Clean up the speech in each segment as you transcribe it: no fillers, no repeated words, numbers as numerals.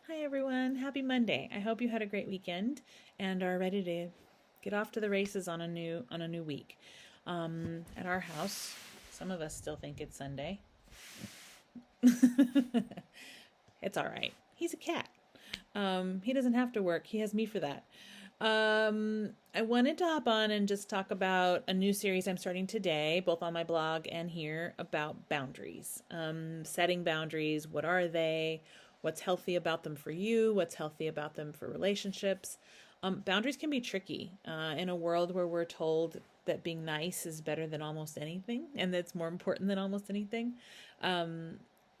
Hi everyone, happy Monday. I hope you had a great weekend and are ready to get off to the races on a new week. At our house, some of us still think it's Sunday. It's all right. He's a cat. He doesn't have to work. He has me for that. I wanted to hop on and just talk about a new series I'm starting today, both on my blog and here, about boundaries. Setting boundaries. What are they? What's healthy about them for you? What's healthy about them for relationships? Boundaries can be tricky in a world where we're told that being nice is better than almost anything and that's more important than almost anything.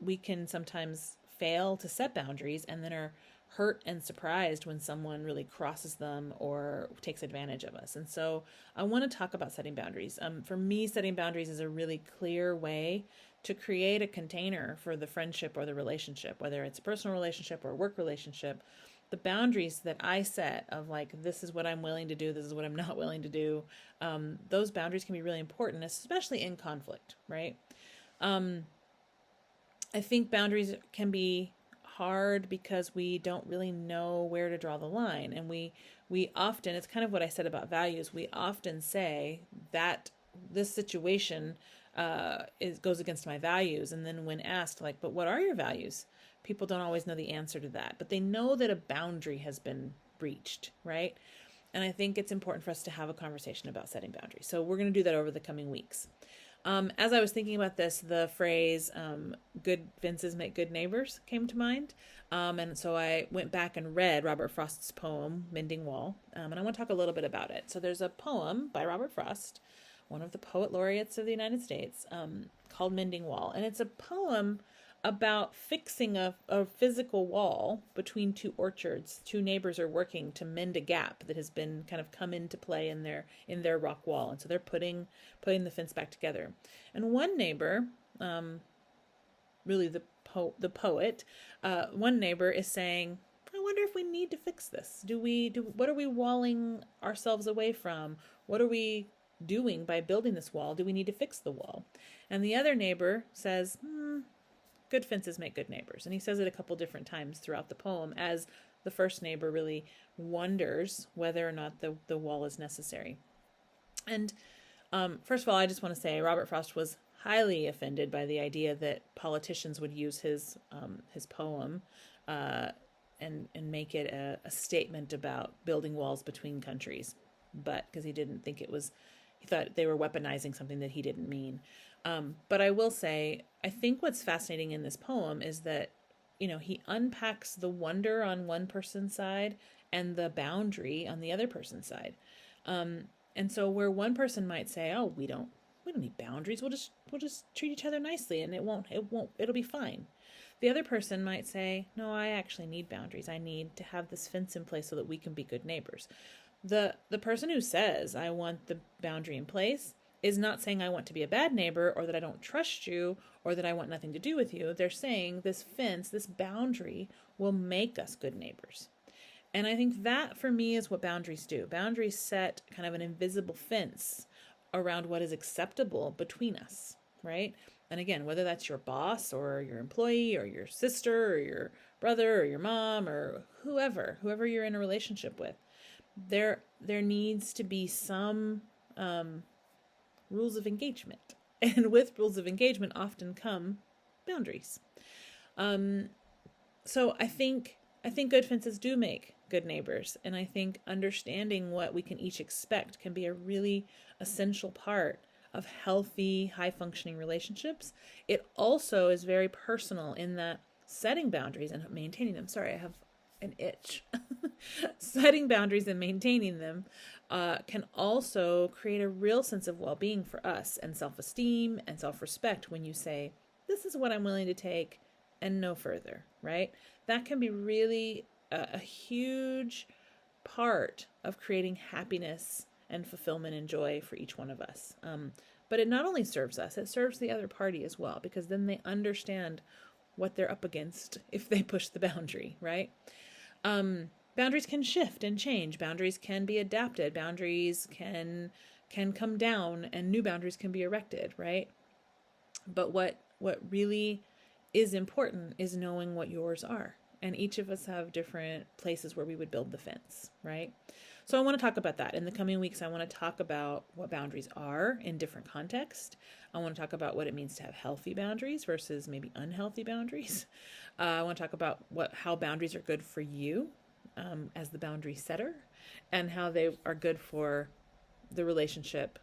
We can sometimes fail to set boundaries and then are hurt and surprised when someone really crosses them or takes advantage of us. And so I want to talk about setting boundaries. For me, setting boundaries is a really clear way to create a container for the friendship or the relationship, whether it's a personal relationship or a work relationship. The boundaries that I set of like, this is what I'm willing to do, this is what I'm not willing to do, those boundaries can be really important, especially in conflict, right? I think boundaries can be hard because we don't really know where to draw the line, and we often, it's kind of what I said about values, we often say that this situation goes against my values, and then when asked like, but what are your values, people don't always know the answer to that, but they know that a boundary has been breached, right? And I think it's important for us to have a conversation about setting boundaries, so we're going to do that over the coming weeks. As I was thinking about this, the phrase good fences make good neighbors came to mind. And so I went back and read Robert Frost's poem, Mending Wall. And I want to talk a little bit about it. So there's a poem by Robert Frost, one of the poet laureates of the United States, called Mending Wall. And it's a poem about fixing a physical wall between two orchards. Two neighbors are working to mend a gap that has been kind of come into play in their rock wall, and so they're putting the fence back together. And one neighbor, really the poet, one neighbor is saying, I wonder if we need to fix this. What are we walling ourselves away from? What are we doing by building this wall? Do we need to fix the wall? And the other neighbor says, good fences make good neighbors. And he says it a couple different times throughout the poem as the first neighbor really wonders whether or not the wall is necessary. And first of all, I just want to say Robert Frost was highly offended by the idea that politicians would use his poem and make it a statement about building walls between countries, but because he didn't think he thought they were weaponizing something that he didn't mean. But I will say, I think what's fascinating in this poem is that, he unpacks the wonder on one person's side and the boundary on the other person's side. And so where one person might say, "Oh, we don't need boundaries. We'll just treat each other nicely, and it'll be fine." The other person might say, "No, I actually need boundaries. I need to have this fence in place so that we can be good neighbors." The person who says, "I want the boundary in place," is not saying I want to be a bad neighbor or that I don't trust you or that I want nothing to do with you. They're saying this fence, this boundary will make us good neighbors. And I think that for me is what boundaries do. Boundaries set kind of an invisible fence around what is acceptable between us, right? And again, whether that's your boss or your employee or your sister or your brother or your mom or whoever you're in a relationship with, there needs to be some rules of engagement. And with rules of engagement often come boundaries. So I think good fences do make good neighbors, and I think understanding what we can each expect can be a really essential part of healthy, high functioning relationships. It also is very personal in that setting boundaries and maintaining them. Sorry, I have an itch. Setting boundaries and maintaining them can also create a real sense of well being for us and self esteem and self respect when you say, this is what I'm willing to take and no further, right? That can be really a huge part of creating happiness and fulfillment and joy for each one of us. But it not only serves us, it serves the other party as well, because then they understand what they're up against if they push the boundary, right? Boundaries can shift and change. Boundaries can be adapted. Boundaries can come down, and new boundaries can be erected, right? But what really is important is knowing what yours are and each of us have different places where we would build the fence, right? So I want to talk about that. In the coming weeks, I want to talk about what boundaries are in different contexts. I want to talk about what it means to have healthy boundaries versus maybe unhealthy boundaries. I want to talk about how boundaries are good for you as the boundary setter, and how they are good for the relationship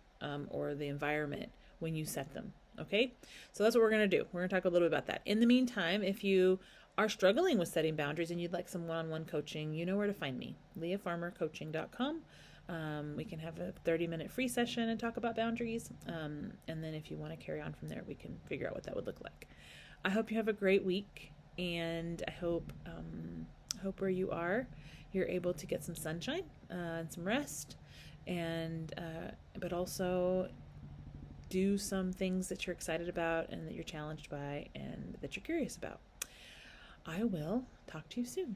or the environment when you set them. Okay, so that's what we're going to do. We're going to talk a little bit about that. In the meantime, if you are struggling with setting boundaries and you'd like some one-on-one coaching, you know where to find me, leahfarmercoaching.com. We can have a 30-minute free session and talk about boundaries. And then if you want to carry on from there, we can figure out what that would look like. I hope you have a great week, and I hope where you are, you're able to get some sunshine and some rest, and but also do some things that you're excited about and that you're challenged by and that you're curious about. I will talk to you soon.